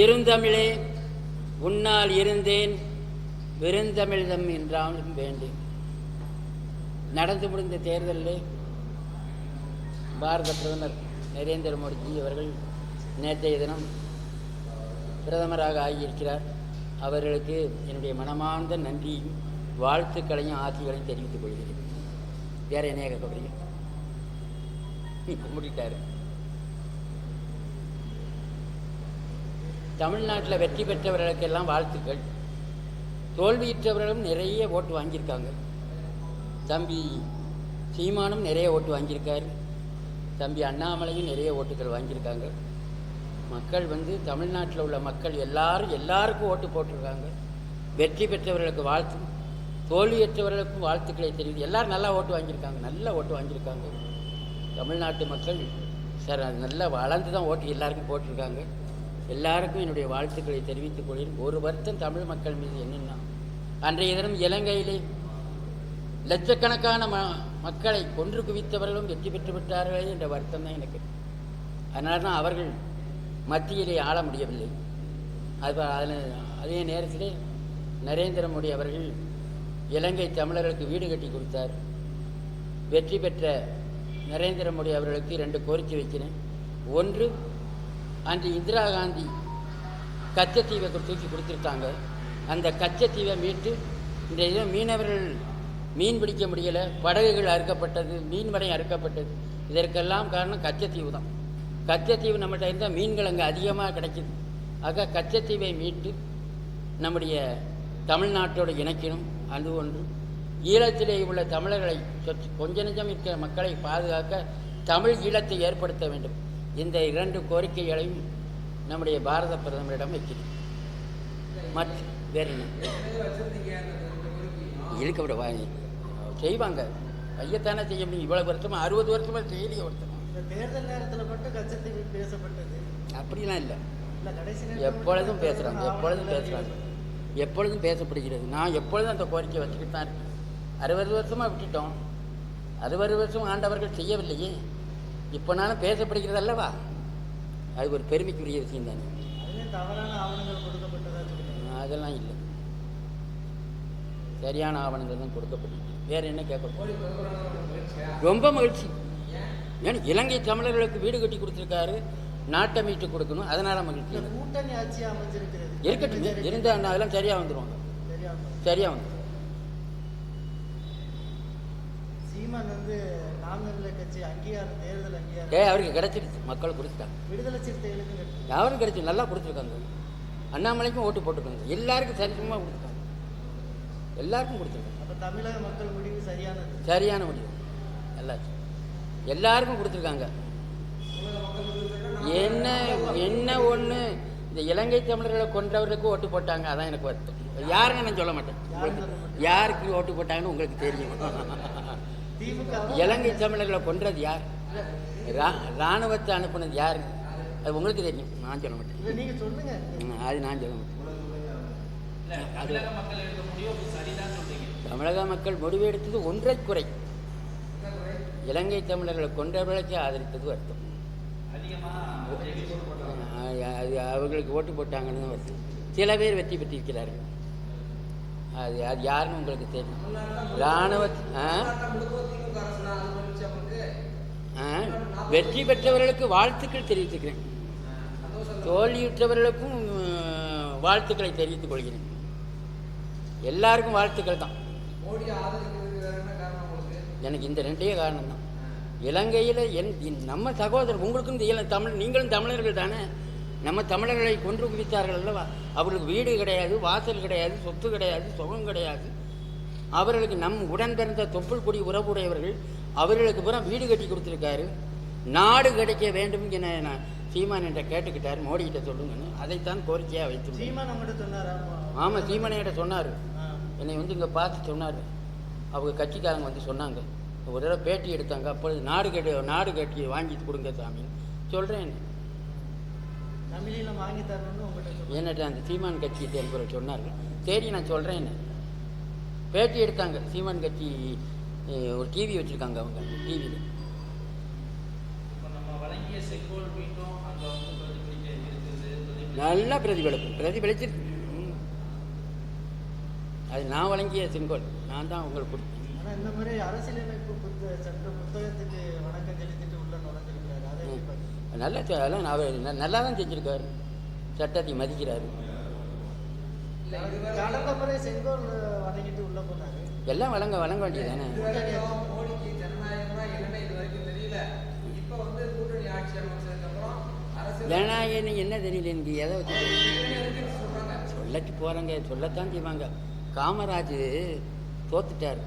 இருந்தமிழே உன்னால் இருந்தேன் வெறுந்தமிழ்தம் என்றாலும் வேண்டேன். நடந்து முடிந்த தேர்தலில் பாரத பிரதமர் நரேந்திர மோடிஜி அவர்கள் நேற்றைய தினம் பிரதமராக ஆகியிருக்கிறார். அவர்களுக்கு என்னுடைய மனமார்ந்த நன்றியும் வாழ்த்துக்களையும் ஆசிகளையும் தெரிவித்துக் கொள்கிறேன். வேற என்ன கேட்கப்படுறீங்க? முடிட்டாரு. தமிழ்நாட்டில் வெற்றி பெற்றவர்களுக்கெல்லாம் வாழ்த்துக்கள். தோல்வியுற்றவர்களும் நிறைய ஓட்டு வாங்கியிருக்காங்க. தம்பி சீமானும் நிறைய ஓட்டு வாங்கியிருக்காரு. தம்பி அண்ணாமலையும் நிறைய ஓட்டுகள் வாங்கியிருக்காங்க. மக்கள் தமிழ்நாட்டில் உள்ள மக்கள் எல்லாருக்கும் ஓட்டு போட்டிருக்காங்க. வெற்றி பெற்றவர்களுக்கு வாழ்த்தும், தோல்வியற்றவர்களுக்கும் வாழ்த்துக்களை தெரிவித்து எல்லாரும் நல்லா ஓட்டு வாங்கியிருக்காங்க. நல்ல ஓட்டு வாங்கியிருக்காங்க. தமிழ்நாட்டு மக்கள் சார் நல்லா வளர்ந்து தான் ஓட்டு எல்லாருக்கும் போட்டிருக்காங்க. எல்லாருக்கும் என்னுடைய வாழ்த்துக்களை தெரிவித்துக் கொள்கிறேன். ஒரு வருத்தம் தமிழ் மக்கள் மீது என்னென்னா, அன்றைய தினம் இலங்கையிலே லட்சக்கணக்கான மக்களை கொன்று குவித்தவர்களும் வெற்றி பெற்று விட்டார்களே என்ற வருத்தம் தான் எனக்கு. அதனால தான் அவர்கள் மத்தியிலே ஆள முடியவில்லை. அதே நேரத்திலே நரேந்திர மோடி அவர்கள் இலங்கை தமிழர்களுக்கு வீடு கட்டி கொடுத்தார். வெற்றி பெற்ற நரேந்திர மோடி அவர்களுக்கு 2 கோரிக்கை வைக்கிறேன். ஒன்று, அன்று இந்திரா காந்தி கச்சத்தீவை தூக்கி கொடுத்துருக்காங்க. அந்த கச்சத்தீவை மீட்டு இந்த மீனவர்கள் மீன் பிடிக்க முடியலை, படகுகள் அறுக்கப்பட்டது, மீன்மடை அறுக்கப்பட்டது. இதற்கெல்லாம் காரணம் கச்சத்தீவு தான். கச்சத்தீவு நம்மகிட்ட இருந்தால் மீன்கள் அங்கே அதிகமாக கிடைக்கிது. ஆக கச்சத்தீவை மீட்டு நம்முடைய தமிழ்நாட்டோடு இணைக்கணும். அது ஒன்று. ஈழத்திலே உள்ள தமிழர்களை கொஞ்ச நெஞ்சம் இருக்கிற மக்களை பாதுகாக்க தமிழ் ஈழத்தை ஏற்படுத்த வேண்டும். இந்த 2 கோரிக்கைகளையும் நம்முடைய பாரத பிரதமரிடம் வைக்கிறேன். மற்ற வேறு என்ன இருக்க விட செய்வாங்க. ஐயத்தானே செய்ய முடியும். இவ்வளவு வருஷமா 60 வருஷமா செய்யலையே ஒருத்தர். தேர்தல் நேரத்தில் மட்டும் கச்சத்தீவு பேசப்பட்டது. அப்படிலாம் இல்லை. எப்பொழுதும் பேசுகிறாங்க, எப்பொழுதும் பேசப்படுகிறது. நான் எப்பொழுதும் அந்த கோரிக்கை வச்சுக்கிட்டு தான் இருக்கேன். 60 வருஷமாக விட்டுட்டோம். 60 வருஷம் ஆண்டவர்கள் செய்யவில்லையே. இப்போ நானும் பேசப்படுகிறது அல்லவா? அது ஒரு பெருமைக்குரிய விஷயம் தானே. தவறான ஆவணங்கள் கொடுக்கப்பட்டதா? அதெல்லாம் இல்லை, சரியான ஆவணங்கள் தான் கொடுக்கப்பட்டது. வேற என்ன கேட்க? ரொம்ப மகிழ்ச்சி. ஏன்னா இலங்கை தமிழர்களுக்கு வீடு கட்டி கொடுத்துருக்காரு, நாட்டை மீட்டு கொடுக்கணும். அதனால மகிழ்ச்சி. கூட்டணி ஆட்சி அமைஞ்சிருக்கிறது. இருக்கட்டும், இருந்தா அதெல்லாம் சரியா வந்துருவாங்க. சரியா வந்து சீமான் நாமினல் கட்சி அங்கீகாரம், தேர்தல் அங்கீகாரம் அவருக்கு கிடைச்சிருச்சு. மக்கள் கொடுத்துட்டாங்க. விடுதலை சிறுத்தைகளுக்கு அவரும் கிடைச்சி நல்லா கொடுத்துருக்காங்க. அண்ணாமலைக்கும் ஓட்டு போட்டுருக்காங்க. எல்லாருக்கும் சரிசமமாக கொடுத்துருக்காங்க. எல்லாருக்கும் கொடுத்துருக்காங்க. அப்போ தமிழக மக்கள் முடிவு சரியான முடிவு. எல்லாருக்கும் கொடுத்துருக்காங்க. என்ன ஒன்று, இந்த இலங்கை தமிழர்களை கொன்றவர்களுக்கு ஓட்டு போட்டாங்க. அதான் எனக்கு வருத்தம். யாருன்னு நான் சொல்ல மாட்டேன். யாருக்கு ஓட்டு போட்டாங்கன்னு உங்களுக்கு தெரியும். இலங்கை தமிழர்களை கொன்றது யார்? இராணுவத்தை அனுப்புனது யார்? அது உங்களுக்கு தெரியும். நான் சொல்ல மாட்டேன். அது நான் சொல்ல மாட்டேன். தமிழக மக்கள் முடிவெடுத்தது ஒன்றை குறை. இலங்கை தமிழர்களை கொன்றவர்களுக்கு ஆதரித்தது வருத்தம். அது அவர்களுக்கு ஓட்டு போட்டாங்கன்னு வருத்தம். சில பேர் வெற்றி பெற்றிருக்கிறார்கள். அது யாருன்னு உங்களுக்கு தெரியும். இராணுவ வெற்றி பெற்றவர்களுக்கு வாழ்த்துக்கள் தெரிவித்துக்கிறேன். தோல்வியுற்றவர்களுக்கும் வாழ்த்துக்களை தெரிவித்துக் கொள்கிறேன். எல்லாருக்கும் வாழ்த்துக்கள் தான். எனக்கு இந்த 2 காரணம் தான். இலங்கையில் நம்ம சகோதரர் உங்களுக்கும் தமிழ், நீங்களும் தமிழர்கள் தானே. நம்ம தமிழர்களை கொன்று குவித்தார்கள் அல்லவா? அவர்களுக்கு வீடு கிடையாது, வாசல் கிடையாது, சொத்து கிடையாது, சுகம் கிடையாது. அவர்களுக்கு நம் உடன் பிறந்த தொப்புள் கொடி உறவுடையவர்கள். அவர்களுக்கு பூரா வீடு கட்டி கொடுத்துருக்காரு. நாடு கிடைக்க வேண்டும் என நான் சீமான் என்ற கேட்டுக்கிட்டார். மோடிக்கிட்ட சொல்லுங்கன்னு அதைத்தான் கோரிக்கையாக வைத்துள்ளேன். ஆமாம், சீமானிட்ட சொன்னார். என்னை இங்கே பார்த்து சொன்னார். அவங்க கட்சிக்காரங்க சொன்னாங்க. ஒரு தடவை பேட்டி எடுத்தாங்க. அப்பொழுது நாடு கட்டி வாங்கி கொடுங்க சாமின்னு சொல்கிறேன். என்னட்ட அந்த சீமான் கட்சி என்பவர் சொன்னார்கள். சரி நான் சொல்கிறேன். பேட்டி எடுத்தாங்க. சீமான் கட்சி ஒரு டிவி வச்சுருக்காங்க. அவங்க டிவியில் நல்லா பிரதிபலிச்சு அது நான் வழங்கிய செங்கோல், நான் தான் உங்களுக்கு கொடுத்தேன். ஆனா இந்த மாதிரி அரசியலமைப்பு சட்ட புத்தகத்துக்கு வணக்கம் செலுத்திட்டு உள்ள நுழைஞ்சிருக்கிறாரு. அதை எப்படி பார்க்கறீங்க? நல்லா அதெல்லாம் அவர் நல்லா தான் செஞ்சுருக்காரு, சட்டத்தை மதிக்கிறாரு. கடந்த முறை செங்கோல் வணங்கிட்டு உள்ள போனாரு. எல்லாம் வழங்க வேண்டியது தானே. மோடிக்கு ஜனநாயகம்னா என்னன்னு இது வரைக்கும் தெரியல. இப்போ வந்து கூட்டணி ஆட்சி அமைச்சதுக்கு அப்புறம் அரசியல் ஜனநாயகம் என்ன தெரியல எனக்கு, எதை வச்சு சொல்றாங்க. சொல்லட்டு போகிறாங்க, சொல்லத்தான் செய்வாங்க. காமராஜ் தோத்துட்டார்,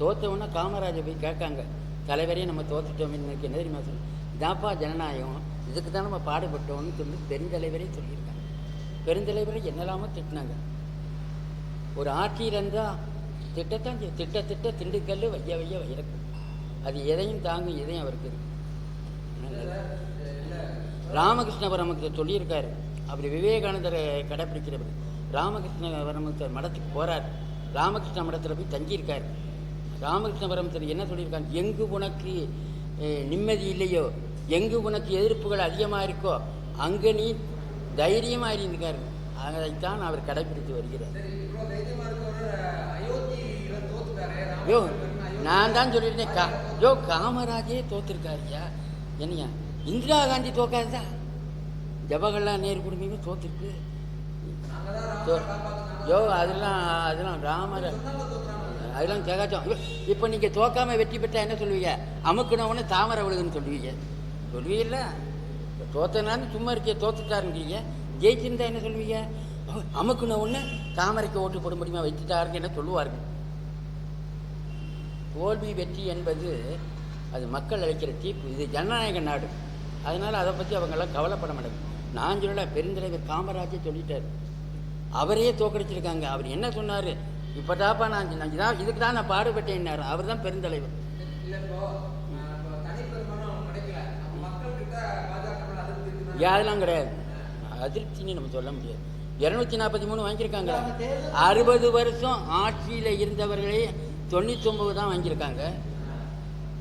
தோத்தவொன்னே காமராஜை போய் கேட்காங்க, தலைவரே நம்ம தோத்துட்டோம், எனக்கு என்ன தெரியுமா சொல்லு, இதாப்பா ஜனநாயகம், இதுக்கு தான் நம்ம பாடுபட்டோம்னு சொல்லி பெருந்தலைவரே சொல்லியிருக்காங்க. பெருந்தலைவரை என்னெல்லாமோ திட்டினாங்க. ஒரு ஆட்சியில் இருந்தால் திட்டத்தான் திட்ட திண்டுக்கல் வைய வைரக்கும், அது எதையும் தாங்கும், எதையும் அவருக்கு இருக்கு. ராமகிருஷ்ண பரமஹம்சர் சொல்லியிருக்காரு, அப்படி விவேகானந்தரை கடைப்பிடிக்கிறவர். ராமகிருஷ்ண பரமஹம்சர் மடத்துக்கு போகிறார், ராமகிருஷ்ண மடத்தில் போய் தங்கியிருக்கார். ராமகிருஷ்ண பரமஹம்சர் என்ன சொல்லியிருக்காங்க, எங்கு உனக்கு நிம்மதி இல்லையோ, எங்கு உனக்கு எதிர்ப்புகள் அதிகமாக இருக்கோ அங்கே நீ தைரியமாக இருந்திருக்காரு. அதைத்தான் அவர் கடைப்பிடித்து வருகிறார். யோ நான் தான் சொல்லியிருந்தேன், காமராஜே தோத்துருக்காருயா, என்னையா இந்திரா காந்தி தோக்காதுதா, ஜவஹர்லால் நேரு குடும்பமே தோத்துருக்கு. அதெல்லாம் ராமர் அதெல்லாம் ஜெகாச்சம். இப்போ நீங்கள் தோக்காமல் வெற்றி பெற்றா என்ன சொல்லுவீங்க, அமுக்குனவொன்னே தாமரை விழுதுன்னு சொல்லுவீங்கல்ல. தோத்தனாலும் சும்மா இருக்க தோத்துட்டாருங்கிறீங்க, ஜெயிச்சிருந்தா என்ன சொல்லுவீங்க, அமுக்குனவொன்னே தாமரைக்கு ஓட்டு போட முடியுமா வச்சுட்டாருன்னு என்ன சொல்லுவார்கள். தோல்வி வெற்றி என்பது அது மக்கள் அளிக்கிற தீர்ப்பு. இது ஜனநாயக நாடு, அதனால் அதை பற்றி அவங்கெல்லாம் கவலைப்பட மாட்டாங்க. நான் சொல்லலை, பெருந்தலைவர் காமராஜே சொல்லிட்டார், அவரே தோக்கடிச்சிருக்காங்க. அவர் என்ன சொன்னார், இப்போ தாப்பா நான் இதுக்கு தான் நான் பாடுபட்டேன்னாரு. அவர் தான் பெருந்தலைவர். அதெல்லாம் கிடையாது, அதிருப்தின்னு நம்ம சொல்ல முடியாது. 243 வாங்கியிருக்காங்க. 60 வருஷம் ஆட்சியில் இருந்தவர்களே 99 தான் வாங்கியிருக்காங்க.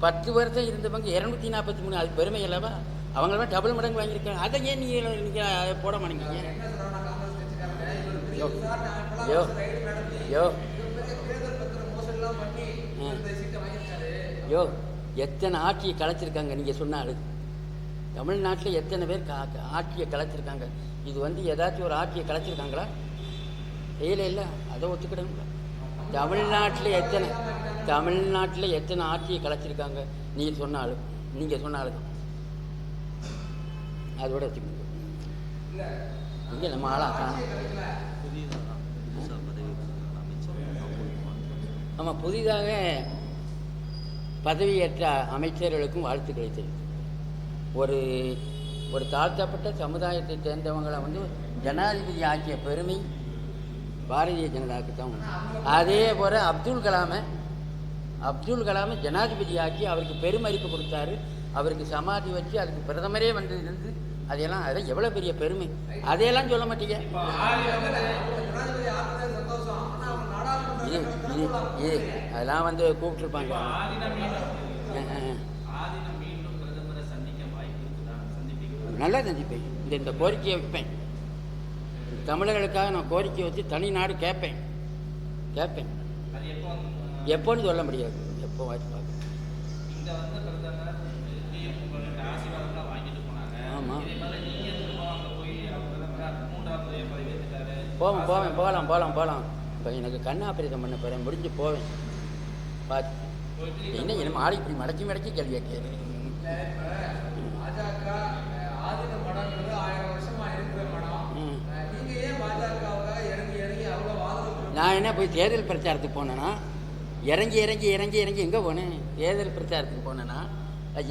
10 வருஷம் இருந்தவங்க 243, அது பெருமை அல்லவா. அவங்களாம் டபுள் மடங்கு வாங்கியிருக்காங்க. அதை ஏன் நீங்கள் போட மாட்டேங்க. யோ எத்தனை ஆட்சியை கலைச்சிருக்காங்க நீங்கள் சொன்னாலும். தமிழ்நாட்டில் எத்தனை பேர் ஆட்சியை கலைச்சிருக்காங்க. இது வந்து ஏதாச்சும் ஒரு ஆட்சியை கலைச்சிருக்காங்களா? இல்லை, அதை ஒத்துக்கிடுங்களா? தமிழ்நாட்டில் எத்தனை ஆட்சியை கலைச்சிருக்காங்க நீங்கள் சொன்னாலும் அதோட வச்சுக்கோங்க. இங்கே நம்ம ஆமாம், புதிதாக பதவியேற்ற அமைச்சர்களுக்கும் வாழ்த்துக்களை தெரிவித்து, ஒரு தாழ்த்தப்பட்ட சமுதாயத்தை சேர்ந்தவங்களை வந்து ஜனாதிபதி ஆக்கிய பெருமை பாரதிய ஜனதாவுக்கு தான் உண்டு. அதே போல் அப்துல் கலாமை ஜனாதிபதி ஆக்கி அவருக்கு பெருமதிப்பு கொடுத்தாரு. அவருக்கு சமாதி வச்சு அதுக்கு பிரதமரே வந்து இருந்து அதையெல்லாம் எவ்வளோ பெரிய பெருமை, அதையெல்லாம் சொல்ல மாட்டீங்க. அதெல்லாம் வந்து கூப்பிட்டுருப்பாங்க. நல்லா சந்திப்பேன். இந்த கோரிக்கையை வைப்பேன், தமிழர்களுக்காக நான் கோரிக்கை வச்சு தனி நாடு கேட்பேன். எப்போன்னு சொல்ல முடியாது, எப்போ வாய்ப்பு பார்க்க. ஆமாம், போகலாம். இப்போ எனக்கு கண் ஆபரேஷன் பண்ண போகிறேன், முடிஞ்சு போவேன். பார்த்து என்ன ஆடி இப்படி மடக்கி கேள்வியா கேட்குறேன். நான் என்ன போய் தேர்தல் பிரச்சாரத்துக்கு போனேன்னா, இறங்கி எங்கே போனேன்? தேர்தல் பிரச்சாரத்துக்கு போனேன்னா,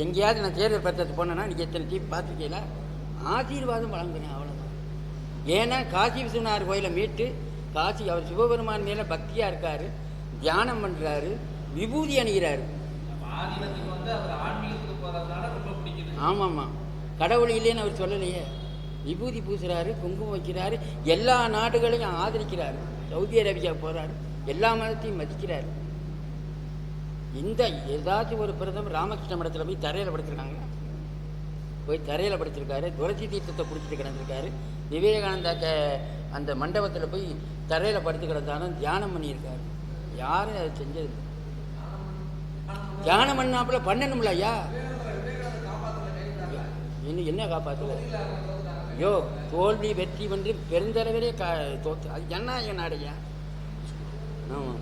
எங்கேயாவது நான் தேர்தல் பிரச்சாரத்துக்கு போனேன்னா நீங்கள் எத்தனை டீம் பார்த்துருக்கீங்களா? ஆசீர்வாதம் வழங்குனேன், அவ்வளோதான். ஏன்னா காசி விஸ்வநாதர் கோயிலை மீட்டு அவர் சிவபெருமான் மேலே பக்தியாக இருக்கார், தியானம் பண்ணுறாரு, விபூதி அணிகிறாரு. ஆமாம்மா, கடவுள் இல்லைன்னு அவர் சொல்லலையே. விபூதி பூசுகிறாரு, குங்குமம் வைக்கிறாரு, எல்லா நாடுகளையும் ஆதரிக்கிறாரு. சவுதி அரேபியா போகிறாரு, எல்லா மதத்தையும் மதிக்கிறார். ஏதாச்சும் ஒரு பிரதமர் ராமகிருஷ்ண மடத்தில் போய் தரையில் படுத்துருக்காங்க? போய் தரையில் படுத்திருக்காரு. துளசி தீர்த்தத்தை குடிச்சிட்டு கிடந்திருக்காரு. விவேகானந்தா அந்த மண்டபத்தில் போய் தரையில் படுத்து கிடந்தாலும் தியானம் பண்ணியிருக்காரு. யாரும் அதை செஞ்சது இல்லை. தியானம் பண்ணாப்புல பண்ணணும்ல ஐயா. இன்னும் என்ன காப்பாற்றல? ஐயோ, தோல்வி வெற்றி வென்று பெருந்தளவிலே தோற்று. அது ஜனநாயக நாடையா? ஆமாம்.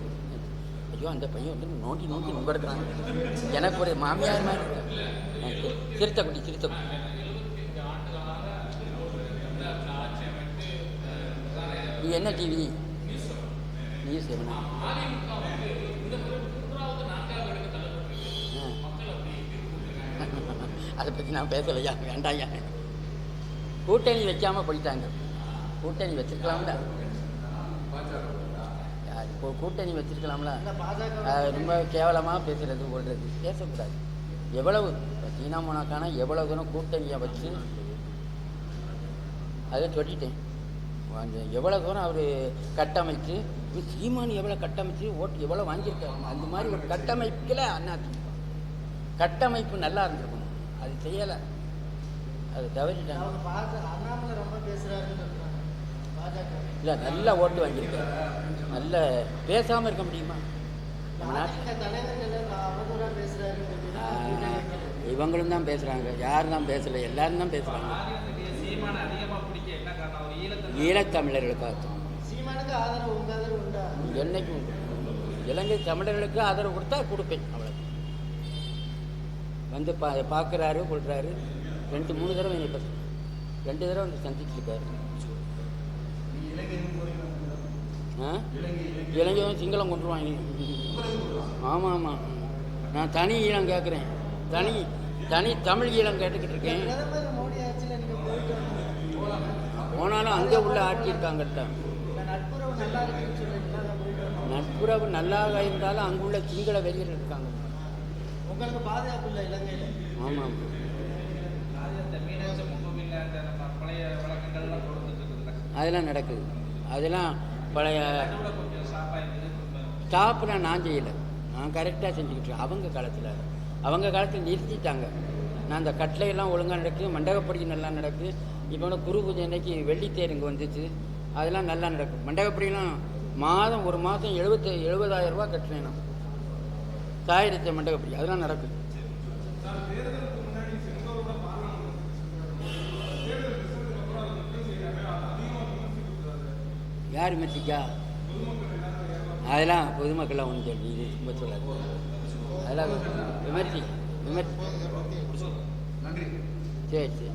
ஐயோ, அந்த பையன் வந்து நோண்டி நோண்டி நுங்கெடுக்கிறாங்க. எனக்கு ஒரு மாமியார் மாதிரி இருக்கா. சிறுத்தைக்குட்டி சிறுத்தைக்குட்டி நீ என்ன டிவி நியூஸ் என்ன? அதை பற்றி நான் பேசலையா? வேண்டாயா. கூட்டணி வைக்காமல் போயிட்டாங்க. கூட்டணி வச்சிருக்கலாம்ல. இப்போ கூட்டணி வச்சிருக்கலாம்ல. ரொம்ப கேவலமாக பேசுகிறது கொள்வது பேசக்கூடாது. எவ்வளவு சீனாமோனாக்கான எவ்வளோ தூரம் கூட்டணியை வச்சு அதை சொல்லிட்டேன். அந்த எவ்வளோ தூரம் அவர் கட்டமைச்சு, சீமான் எவ்வளோ கட்டமைச்சு ஓட்டு எவ்வளோ வாங்கியிருக்காரு. அந்த மாதிரி ஒரு கட்டமைப்பில் அதிமுக கட்டமைப்பு நல்லா இருந்திருக்கணும். அது செய்யலை. அது தவறிட்டாங்க. இல்லை, நல்லா ஓட்டு வாங்கியிருக்காரு. நல்ல பேசாமல் இருக்க முடியுமா? இவங்களும் தான் பேசுகிறாங்க. யாரும் தான் பேசலை, எல்லாரும் தான் பேசுகிறாங்க. ஈழத்தமிழர்களுக்காக என்னைக்கும் உண்டு. இலங்கை தமிழர்களுக்கு ஆதரவு கொடுத்தா கொடுப்பேன். அவ்வளோ வந்து பார்க்குறாரு, கொள்கிறாரு. 2-3 தடவை என்னை 2 தடவை வந்து சந்திச்சிருக்காரு. இலங்கையும் சிங்களம் கொண்டுருவாங்க. ஆமாம் ஆமாம். நான் தனி ஈழம் கேட்குறேன். தனி தமிழ் ஈழம் கேட்டுக்கிட்டு இருக்கேன். போனாலும் அங்கே உள்ள ஆட்சி இருக்காங்கட்ட. நட்புறவு நல்லாக இருந்தாலும் அங்குள்ள சிங்கள வெளியில் இருக்காங்க. ஆமாம். அதெல்லாம் நடக்குது. அதெல்லாம் பழைய ஸ்டாப்லாம் நான் செய்யலை. நான் கரெக்டாக செஞ்சுக்கிட்டேன். அவங்க காலத்தில் நிறுத்திட்டாங்க. நான் அந்த கட்டளையெல்லாம் ஒழுங்காக நடக்குது. மண்டகப்படி நல்லா நடக்குது. இப்போ குரு பூஜை அன்னைக்கு வெள்ளித்தேர் இங்கே வந்துச்சு. அதெல்லாம் நல்லா நடக்கும். மண்டகப்படியெல்லாம் ஒரு மாதம் 70,000 ரூபா கட்டுறேன் நான். தாயிரத்தை மண்டகப்படி அதெல்லாம் நடக்குது. யார் விமர்சிக்கா? அதெல்லாம் பொதுமக்கள்லாம் ஒன்று சொல்லி இது ரொம்ப சொல்லாது. அதெல்லாம் விமர்சி சரி சரி.